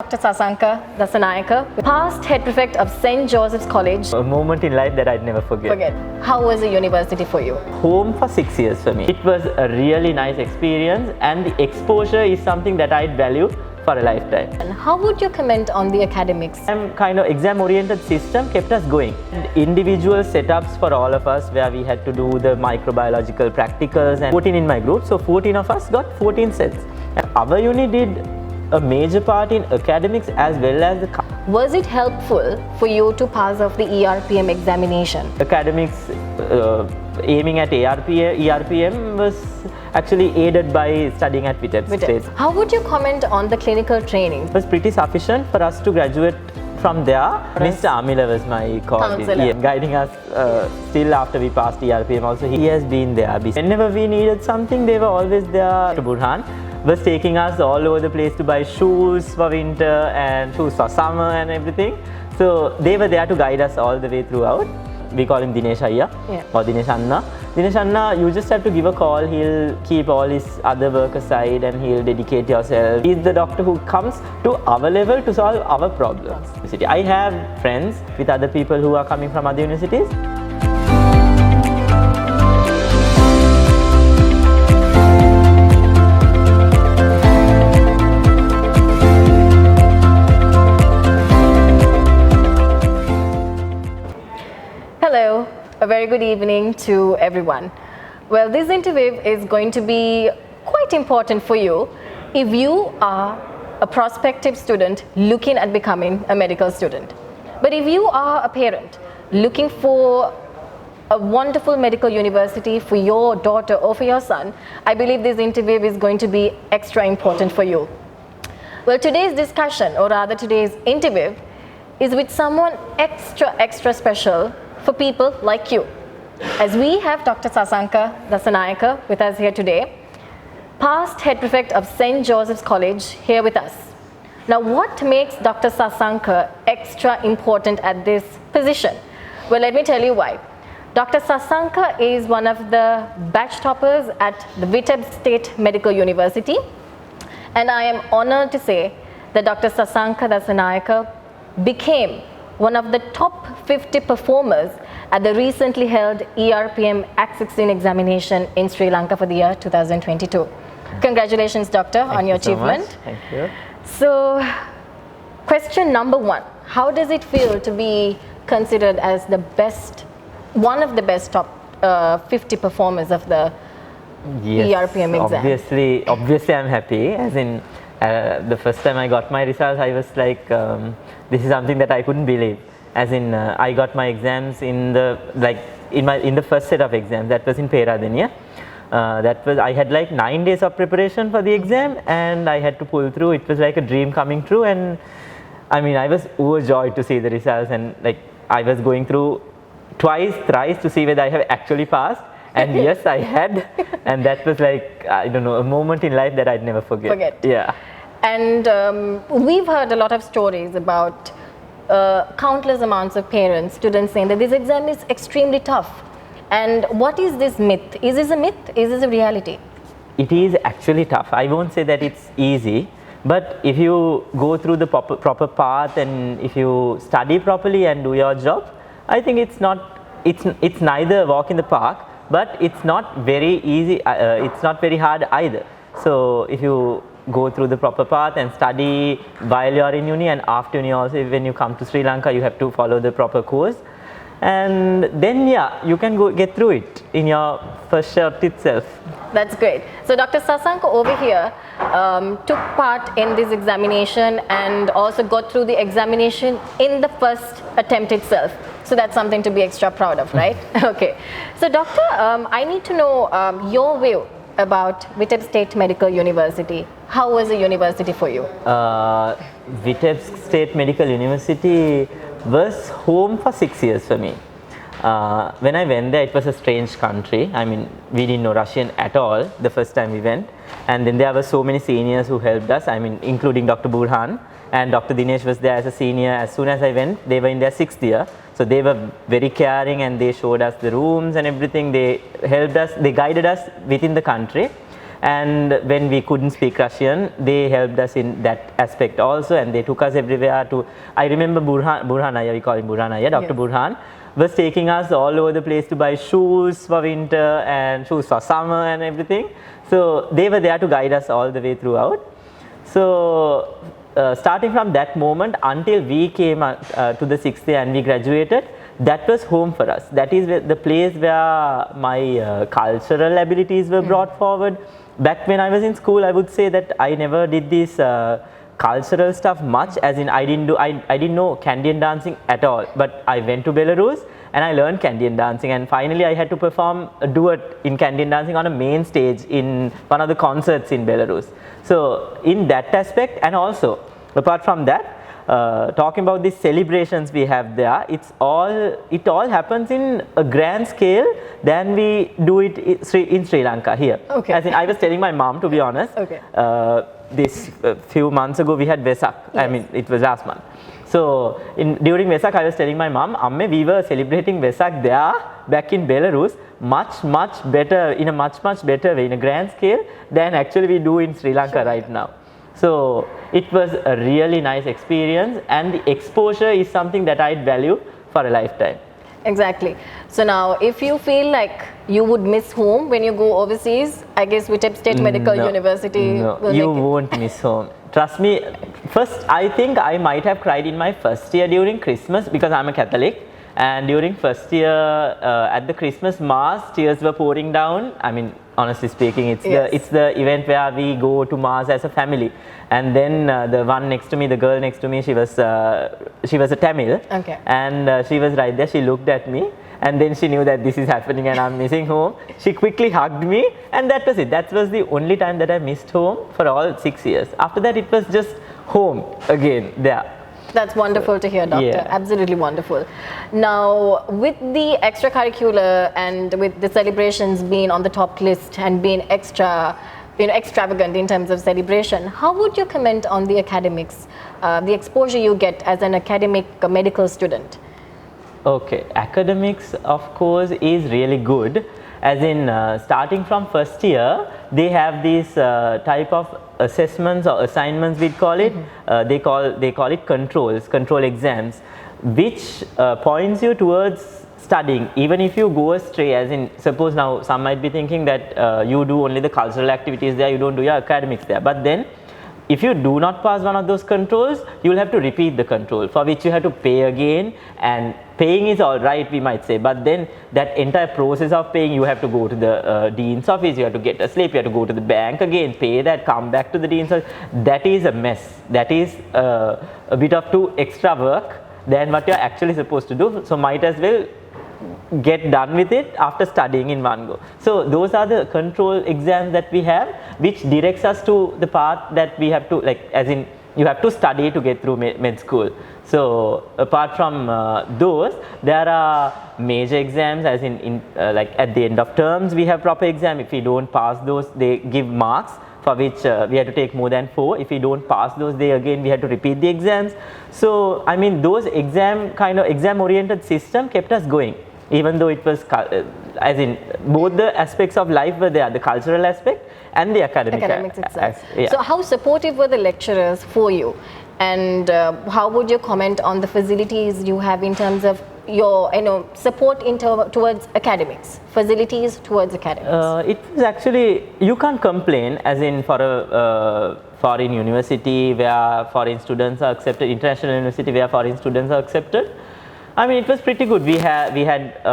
Dr. Sasanka, past head prefect of St. Joseph's College. A moment in life that I'd never forget. How was the university for you? Home for 6 years for me. It was a really nice experience, and the exposure is something that I'd value for a lifetime. And how would you comment on the academics? Kind of exam-oriented system kept us going. Individual setups for all of us where we had to do the microbiological practicals, and 14 in my group, so 14 of us got 14 sets. And our uni did a major part in academics as well as the... Was it helpful for you to pass off the ERPM examination? Academics aiming at ERPM was actually aided by studying at Vitebsk. How would you comment on the clinical training? It was pretty sufficient for us to graduate from there. Mr. Amila was my counselor, guiding us still after we passed ERPM also. He has been there. Whenever we needed something, they were always there. Burhan was taking us all over the place to buy shoes for winter and shoes for summer and everything. So they were there to guide us all the way throughout. We call him Dinesh Ayya or Dinesh Anna. Dinesh Anna, you just have to give a call. He'll keep all his other work aside and he'll dedicate yourself. He's the doctor who comes to our level to solve our problems. I have friends with other people who are coming from other universities. Hello, a very good evening to everyone. Well, this interview is going to be quite important for you if you are a prospective student looking at becoming a medical student. But if you are a parent looking for a wonderful medical university for your daughter or for your son, I believe this interview is going to be extra important for you. Well, today's discussion, or rather today's interview, is with someone extra special for people like you. As we have Dr. Sasanka with us here today, past head prefect of St. Joseph's College here with us. Now, what makes Dr. Sasanka extra important at this position? Well, let me tell you why. Dr. Sasanka is one of the batch toppers at the Vitebsk State Medical University, and I am honored to say that Dr. Sasanka became one of the top 50 performers at the recently held ERPM ACT16 examination in Sri Lanka for the year 2022. Congratulations, Doctor, on your achievement. Thank you. So, question number one, how does it feel to be considered as the best, one of the best top 50 performers of the ERPM exam? Obviously I'm happy, as in the first time I got my results, I was like, this is something that I couldn't believe. As in, I got my exams in the first set of exams. That was in Peradeniya. I had like 9 days of preparation for the exam, and I had to pull through. It was like a dream coming true, and I mean, I was overjoyed to see the results, and like I was going through thrice to see whether I have actually passed. And yes, I had, and that was like, I don't know, a moment in life that I'd never forget. Yeah. And we've heard a lot of stories about countless amounts of parents, students saying that this exam is extremely tough. And what is this myth? Is this a myth? Is this a reality? It is actually tough. I won't say that it's easy, but if you go through the proper path and if you study properly and do your job, I think it's neither a walk in the park, but it's not very easy, it's not very hard either. So if you go through the proper path and study while you are in uni, and after uni also, when you come to Sri Lanka, you have to follow the proper course, and then you can get through it in your first shot itself. That's great. So Dr. Sasanka over here took part in this examination and also got through the examination in the first attempt itself. So that's something to be extra proud of, right? Okay. So Doctor, I need to know your view about Vitebsk State Medical University. How was the university for you? Vitebsk State Medical University was home for 6 years for me. When I went there, it was a strange country. I mean, we didn't know Russian at all the first time we went. And then there were so many seniors who helped us, I mean, including Dr. Burhan, and Dr. Dinesh was there as a senior. As soon as I went, they were in their 6th year. So they were very caring, and they showed us the rooms and everything. They helped us, they guided us within the country. And when we couldn't speak Russian, they helped us in that aspect also, and they took us everywhere to, I remember Burhan, we call him Burhan, Dr. Burhan, was taking us all over the place to buy shoes for winter and shoes for summer and everything. So they were there to guide us all the way throughout. So starting from that moment until we came to the 6th year and we graduated, that was home for us. That is the place where my cultural abilities were brought forward. Back when I was in school, I would say that I never did this cultural stuff much, as in I didn't know Canadian dancing at all. But I went to Belarus and I learned Canadian dancing, and finally I had to perform a duet in Canadian dancing on a main stage in one of the concerts in Belarus. So in that aspect, and also apart from that, talking about the celebrations we have there, it all happens in a grand scale than we do it in Sri Lanka here. Okay. As in, I was telling my mom, to be honest, okay. This few months ago we had Vesak. Yes. I mean, it was last month. So during Vesak, I was telling my mom, Amme, we were celebrating Vesak there back in Belarus much better, in a much better way, in a grand scale than actually we do in Sri Lanka right now. So it was a really nice experience, and the exposure is something that I'd value for a lifetime. Exactly. So now, if you feel like you would miss home when you go overseas, I guess Vitebsk State Medical University will you won't miss home. Trust me. First, I think I might have cried in my first year during Christmas, because I'm a Catholic. And during first year at the Christmas Mass, tears were pouring down. I mean, honestly speaking, it's the event where we go to Mass as a family. And then the one next to me, the girl next to me, she was a Tamil. Okay. And she was right there. She looked at me, and then she knew that this is happening and I'm missing home. She quickly hugged me, and that was it. That was the only time that I missed home for all 6 years. After that, it was just home again there. That's wonderful to hear, Doctor. Yeah. Absolutely wonderful. Now, with the extracurricular and with the celebrations being on the top list and being extravagant in terms of celebration, how would you comment on the academics, the exposure you get as an academic medical student? Okay, academics of course is really good, as in starting from first year they have these type of assessments or assignments, we'd call it. They call it control exams, which points you towards studying. Even if you go astray, as in, suppose now some might be thinking that you do only the cultural activities there, you don't do your academics there, but then if you do not pass one of those controls, you will have to repeat the control, for which you have to pay again. And paying is all right, we might say, but then that entire process of paying, you have to go to the dean's office, you have to get a slip, you have to go to the bank again, pay that, come back to the dean's office. That is a mess. That is a bit of too extra work than what you are actually supposed to do. So might as well get done with it after studying in one go. So those are the control exams that we have, which directs us to the path that we have to, like, as in, you have to study to get through med school. So apart from those, there are major exams, as in like at the end of terms we have proper exam. If we don't pass those, they give marks, for which we had to take more than 4. If we don't pass those, we had to repeat the exams. So I mean, those exam oriented system kept us going, even though it was as in both the aspects of life were there, the cultural aspect and the academics itself. So how supportive were the lecturers for you, and how would you comment on the facilities you have in terms of your support towards academics, facilities towards academics? It was actually, you can't complain, as in for a foreign university where foreign students are accepted, international university where foreign students are accepted. I mean, it was pretty good. We had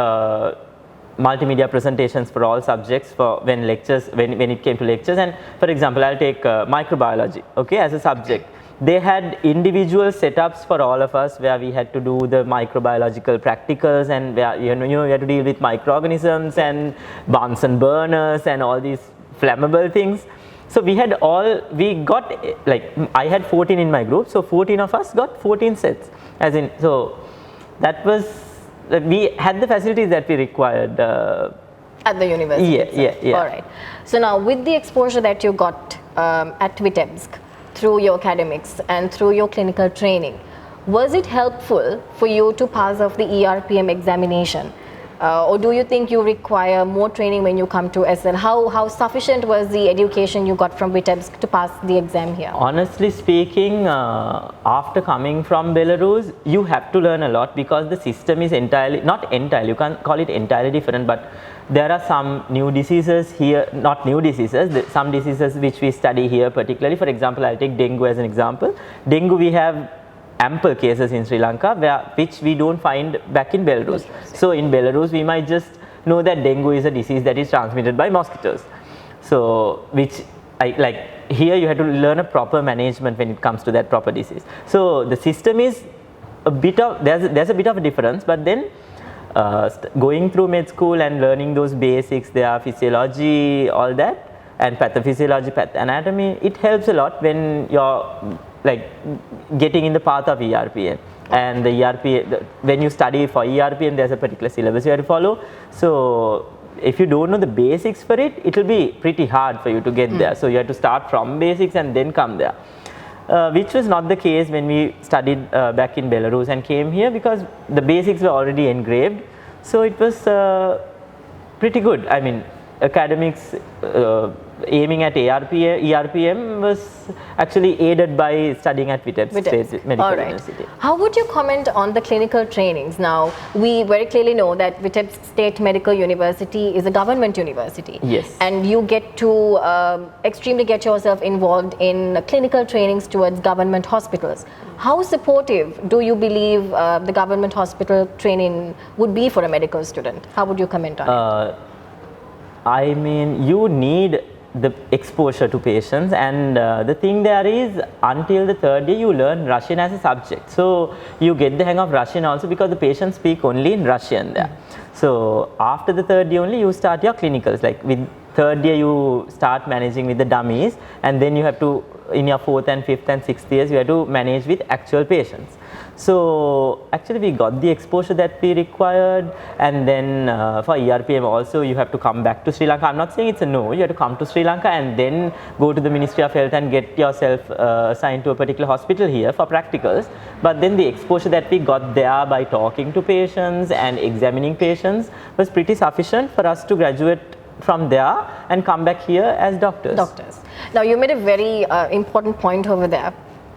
multimedia presentations for all subjects when it came to lectures. And for example, I'll take microbiology, okay, as a subject. They had individual setups for all of us where we had to do the microbiological practicals, and where we had to deal with microorganisms and Bunsen burners and all these flammable things. So we got, like, I had 14 in my group, so 14 of us got 14 sets, as in, so that was, we had the facilities that we required at the university. Yeah. All right. So now, with the exposure that you got at Vitebsk through your academics and through your clinical training, was it helpful for you to pass off the ERPM examination? or do you think you require more training when you come to SL? How sufficient was the education you got from Vitebsk to pass the exam here? Honestly speaking, after coming from Belarus, you have to learn a lot because the system is entirely, not entirely, you can't call it entirely different, but there are some new diseases here, not new diseases, some diseases which we study here particularly. For example, I'll take dengue as an example. Dengue, we have ample cases in Sri Lanka which we don't find back in Belarus. So in Belarus, we might just know that dengue is a disease that is transmitted by mosquitoes. So which like here you have to learn a proper management when it comes to that proper disease. So the system is a bit of, there's a bit of a difference, but then going through med school and learning those basics, their physiology, all that, and pathophysiology, pathanatomy, it helps a lot when you're like getting in the path of ERPM. And the ERPM, when you study for ERPM, there's a particular syllabus you have to follow. So if you don't know the basics for it, it will be pretty hard for you to get there. So you have to start from basics and then come there. Which was not the case when we studied back in Belarus and came here, because the basics were already engraved. So it was pretty good. I mean, academics aiming at ERPM was actually aided by studying at Vitebsk State Medical University. How would you comment on the clinical trainings? Now, we very clearly know that Vitebsk State Medical University is a government university. Yes. And you get to extremely get yourself involved in clinical trainings towards government hospitals. How supportive do you believe the government hospital training would be for a medical student? How would you comment on it? I mean, you need the exposure to patients, and the thing there is, until the third year you learn Russian as a subject. So you get the hang of Russian also, because the patients speak only in Russian there. So after the third year only you start your clinicals. Like with third year you start managing with the dummies, and then you have to, in your fourth and fifth and sixth years, you have to manage with actual patients. So actually we got the exposure that we required, and then for ERPM also you have to come back to Sri Lanka. I'm not saying it's a no, you have to come to Sri Lanka and then go to the Ministry of Health and get yourself assigned to a particular hospital here for practicals. But then the exposure that we got there by talking to patients and examining patients was pretty sufficient for us to graduate from there and come back here as doctors. Now you made a very important point over there.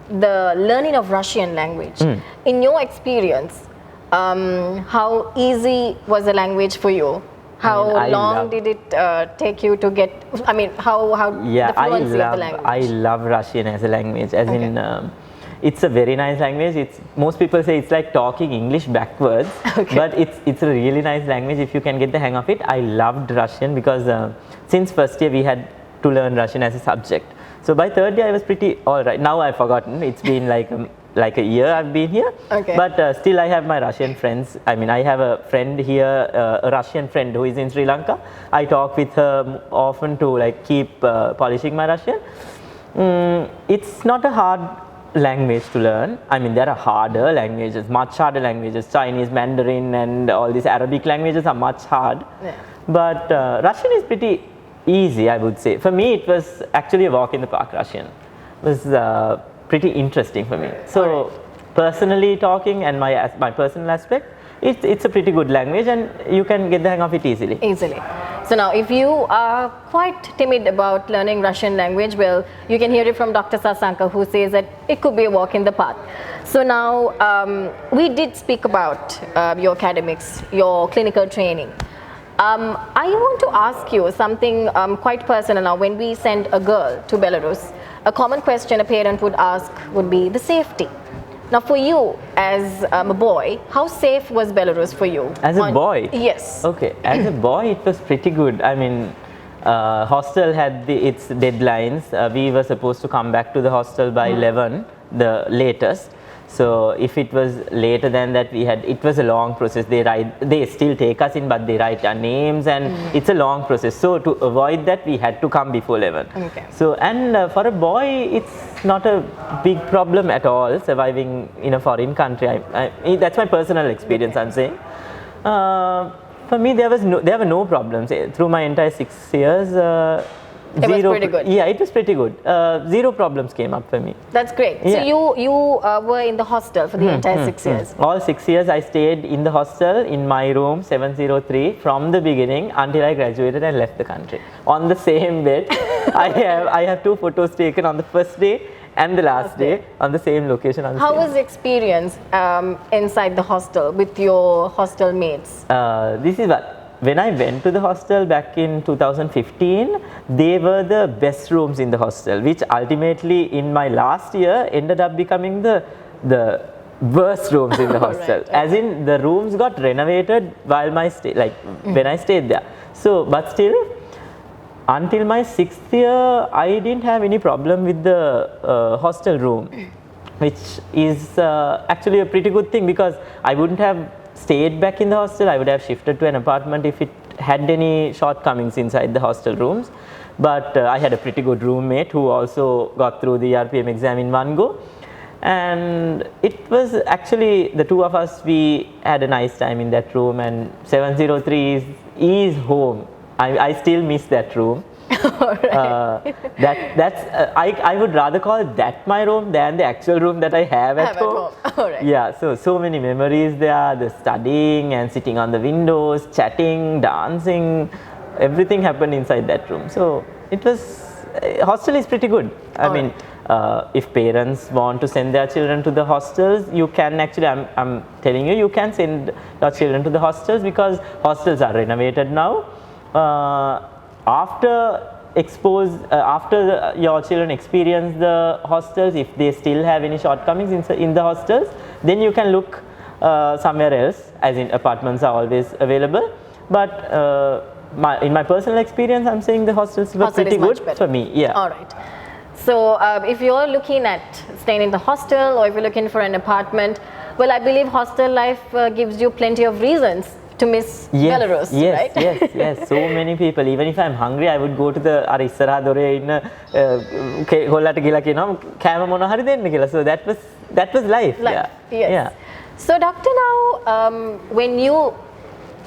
The learning of Russian language. In your experience, how easy was the language for you? How long did it take you to get, I mean, how the fluency of the language? I love Russian as a language, as in, it's a very nice language. Most people say it's like talking English backwards, but it's a really nice language if you can get the hang of it. I loved Russian because since first year we had to learn Russian as a subject. So by third year I was pretty alright. Now I've forgotten. It's been like a year I've been here. But still I have my Russian friends. I mean, I have a friend here, a Russian friend who is in Sri Lanka. I talk with her often to like keep polishing my Russian. It's not a hard language to learn. I mean, there are harder languages, much harder languages. Chinese, Mandarin and all these Arabic languages are much hard. But Russian is pretty easy, I would say. For me, it was actually a walk in the park. Russian was pretty interesting for me. So personally talking and my personal aspect, it's a pretty good language and you can get the hang of it easily. So now if you are quite timid about learning Russian language, well, you can hear it from Dr. Sasanka, who says that it could be a walk in the park. So now we did speak about your academics, your clinical training. I want to ask you something quite personal now. When we send a girl to Belarus, a common question a parent would ask would be the safety. Now for you as a boy, how safe was Belarus for you? As a boy? Yes. Okay, as a boy it was pretty good. I mean, hostel had its deadlines. We were supposed to come back to the hostel by 11, the latest. So if it was later than that, it was a long process. They still take us in, but they write our names and it's a long process. So to avoid that, we had to come before 11. So, and for a boy, it's not a big problem at all surviving in a foreign country. That's my personal experience, I'm saying. For me, there were no problems. Through my entire 6 years, It was pretty good. Yeah, it was pretty good. Zero problems came up for me. That's great. Yeah. So you were in the hostel for the entire 6 years. All 6 years I stayed in the hostel in my room 703 from the beginning until I graduated and left the country. On the same bed. I have 2 photos taken on the first day and the last day on the same location. How was the experience inside the hostel with your hostel mates? This is what. When I went to the hostel back in 2015, they were the best rooms in the hostel, which ultimately in my last year ended up becoming the worst rooms in the hostel. Right. As in the rooms got renovated while my stay, like when I stayed there. So, but still, until my 6th year, I didn't have any problem with the hostel room, which is actually a pretty good thing because I wouldn't have stayed back in the hostel. I would have shifted to an apartment if it had any shortcomings inside the hostel rooms. But I had a pretty good roommate who also got through the ERPM exam in one go. And it was actually the 2 of us, we had a nice time in that room, and 703 is home. I still miss that room. Alright. I would rather call that my room than the actual room that I have at home. Alright. Yeah, so many memories there, the studying and sitting on the windows, chatting, dancing, everything happened inside that room. So it was, hostel is pretty good. I mean, if parents want to send their children to the hostels, you can actually, I'm telling you, you can send your children to the hostels because hostels are renovated now. After your children experience the hostels, if they still have any shortcomings in the hostels, then you can look somewhere else, as in apartments are always available. But in my personal experience, I'm saying the hostels were pretty good for me. Yeah. All right. So if you're looking at staying in the hostel or if you're looking for an apartment, well, I believe hostel life gives you plenty of reasons to miss Belarus, right? Yes. So many people. Even if I'm hungry, I would go to the ඉස්සරහා දොරේ ඉන්න හොල්ලට ගිහලා කියනවා කෑම මොන හරි දෙන්න කියලා. So that was life. Yes. Yeah. So doctor, now when you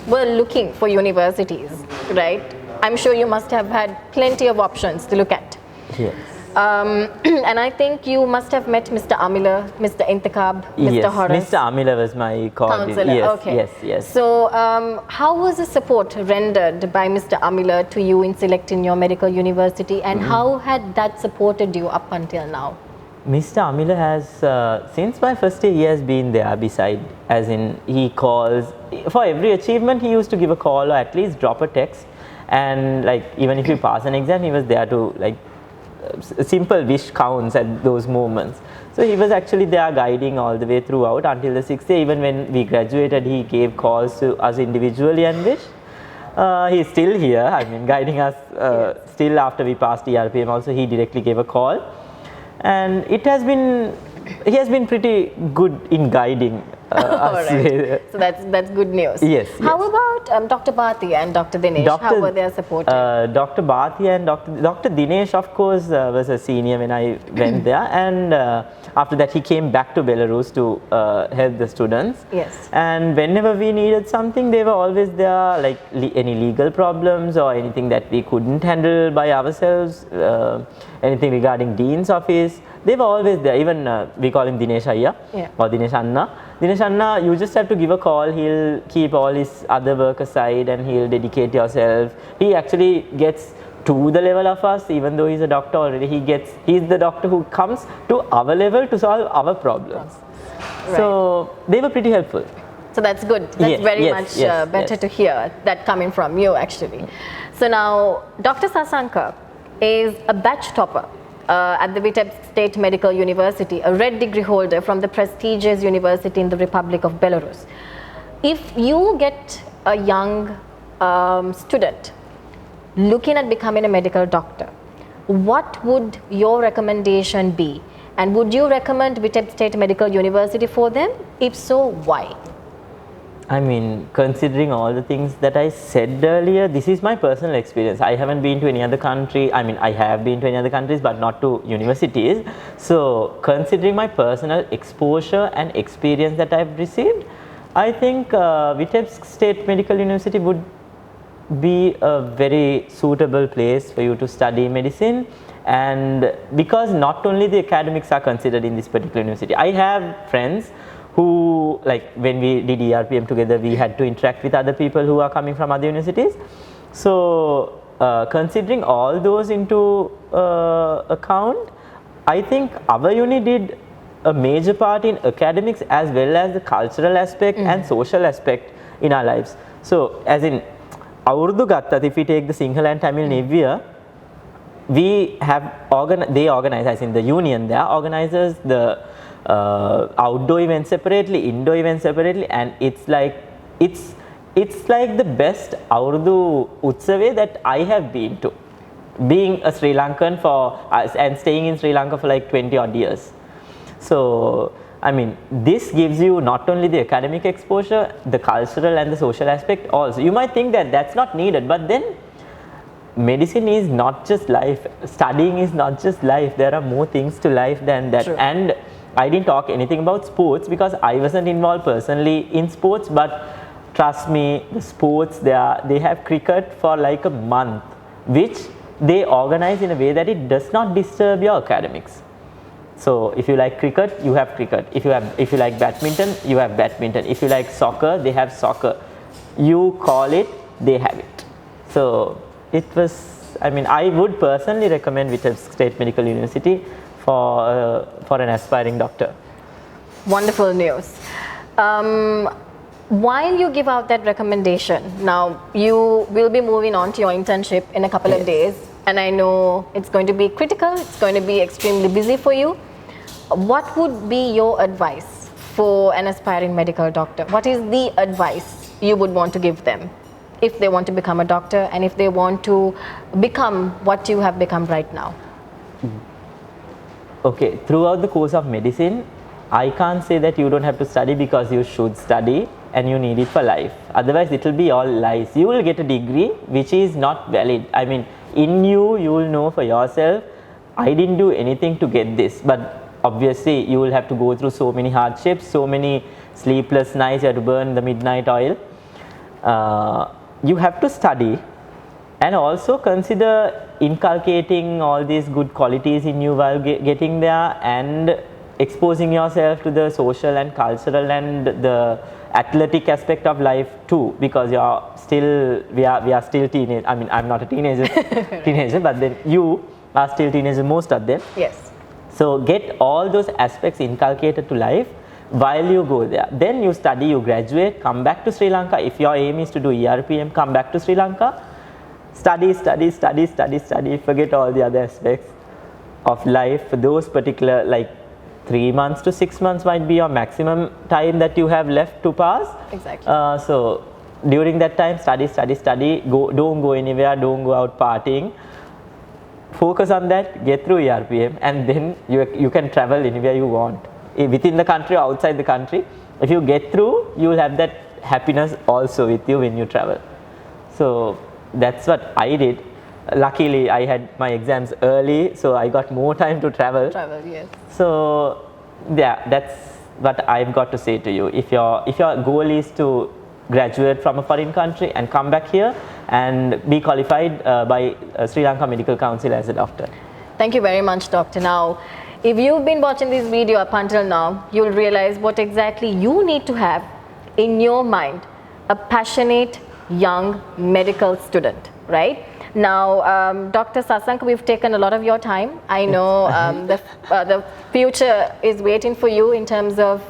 were looking for universities, right? I'm sure you must have had plenty of options to look at. Yes. And I think you must have met Mr. Amila, Mr. Intikab, Mr. Horace. Mr. Amila was my counselor. Yes. So how was the support rendered by Mr. Amila to you in selecting your medical university, and how had that supported you up until now? Mr. Amila has, since my first year, he has been there beside, as in he calls, for every achievement he used to give a call or at least drop a text, and like even if you pass an exam, he was there to like, simple wish counts at those moments. So he was actually there guiding all the way throughout until the 6th year. Even when we graduated, he gave calls to us individually and wish. He's still here, I mean, guiding us still after we passed ERPM also, he directly gave a call. And he has been pretty good in guiding us. Right. So that's good news. Yes. How about Dr. Bhatia and Dr. Dinesh? How were they supported? Dr. Bhatia and Dr. Dinesh, of course, was a senior when I went there, and after that he came back to Belarus to help the students. Yes. And whenever we needed something, they were always there, like any legal problems or anything that we couldn't handle by ourselves, anything regarding Dean's office. They were always there. Even we call him Dinesh Ayya or Dinesh Anna. Dinesh Anna, you just have to give a call. He'll keep all his other work aside and he'll dedicate yourself. He actually gets to the level of us, even though he's a doctor already. He's the doctor who comes to our level to solve our problems. Right. So they were pretty helpful. So that's good. That's very much better to hear that coming from you actually. So now Dr. Sasanka is a batch topper at the Vitebsk State Medical University, a red degree holder from the prestigious university in the Republic of Belarus. If you get a young student looking at becoming a medical doctor, what would your recommendation be? And would you recommend Vitebsk State Medical University for them? If so, why? I mean, considering all the things that I said earlier, this is my personal experience. I haven't been to any other country. I mean, I have been to any other countries, but not to universities. So, considering my personal exposure and experience that I've received, I think Vitebsk State Medical University would be a very suitable place for you to study medicine, and because not only the academics are considered in this particular university. I have friends who, like when we did ERPM together, we had to interact with other people who are coming from other universities. So considering all those into account, I think our uni did a major part in academics as well as the cultural aspect and social aspect in our lives. So as in අවුරුදු ගත්තත්, if we take the Sinhala and Tamil New Year, we have they organize, as in the union there organizes the outdoor events separately, indoor events separately, and it's like the best අවුරුදු උත්සවය that I have been to, being a Sri Lankan and staying in Sri Lanka for like 20 odd years. So I mean, this gives you not only the academic exposure, the cultural and the social aspect also. You might think that that's not needed, but then medicine is not just life. Studying is not just life. There are more things to life than that. True. And I didn't talk anything about sports because I wasn't involved personally in sports, but trust me, the sports, they have cricket for like a month, which they organize in a way that it does not disturb your academics. So if you like cricket, you have cricket. If you like badminton, you have badminton. If you like soccer, they have soccer. You call it, they have it. So it was, I mean, I would personally recommend Vitebsk State Medical University for an aspiring doctor. Wonderful news. While you give out that recommendation, now you will be moving on to your internship in a couple of days, and I know it's going to be critical, it's going to be extremely busy for you. What would be your advice for an aspiring medical doctor? What is the advice you would want to give them if they want to become a doctor and if they want to become what you have become right now? Okay, throughout the course of medicine, I can't say that you don't have to study, because you should study and you need it for life. Otherwise, it will be all lies. You will get a degree which is not valid. I mean, in you will know for yourself, I didn't do anything to get this. But obviously, you will have to go through so many hardships, so many sleepless nights, you have to burn the midnight oil. You have to study and also consider inculcating all these good qualities in you while getting there, and exposing yourself to the social and cultural and the athletic aspect of life too, because we are still teenage. I mean, I'm not a teenager, but then you are still teenagers, most of them. Yes. So get all those aspects inculcated to life while you go there. Then you study, you graduate, come back to Sri Lanka. If your aim is to do ERPM, come back to Sri Lanka. Study, forget all the other aspects of life. Those particular, like 3 months to 6 months might be your maximum time that you have left to pass. Exactly. So during that time, study. Don't go anywhere, don't go out partying. Focus on that, get through ERPM, and then you can travel anywhere you want, within the country or outside the country. If you get through, you will have that happiness also with you when you travel. So that's what I did. Luckily, I had my exams early, so I got more time to travel. Yes. So yeah, that's what I've got to say to you. If your goal is to graduate from a foreign country and come back here and be qualified by Sri Lanka Medical Council as a doctor. Thank you very much, Doctor. Now, if you've been watching this video up until now, you'll realize what exactly you need to have in your mind: a passionate young medical student, right? Now, Dr. Sasanka, we've taken a lot of your time. I know the future is waiting for you in terms of,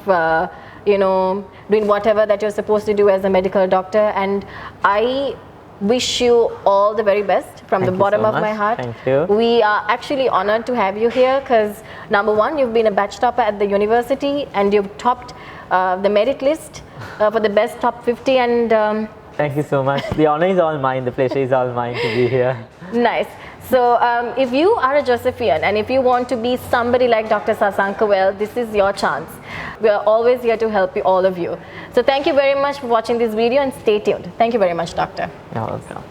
doing whatever that you're supposed to do as a medical doctor. And I wish you all the very best from the bottom of my heart. Thank you. We are actually honored to have you here because, number one, you've been a batch topper at the university and you've topped the merit list for the best top 50. And thank you so much. The honor is all mine. The pleasure is all mine to be here. Nice. So if you are a Josephian and if you want to be somebody like Dr. Sasanka, well, this is your chance. We are always here to help you, all of you. So thank you very much for watching this video and stay tuned. Thank you very much, Doctor. You're welcome.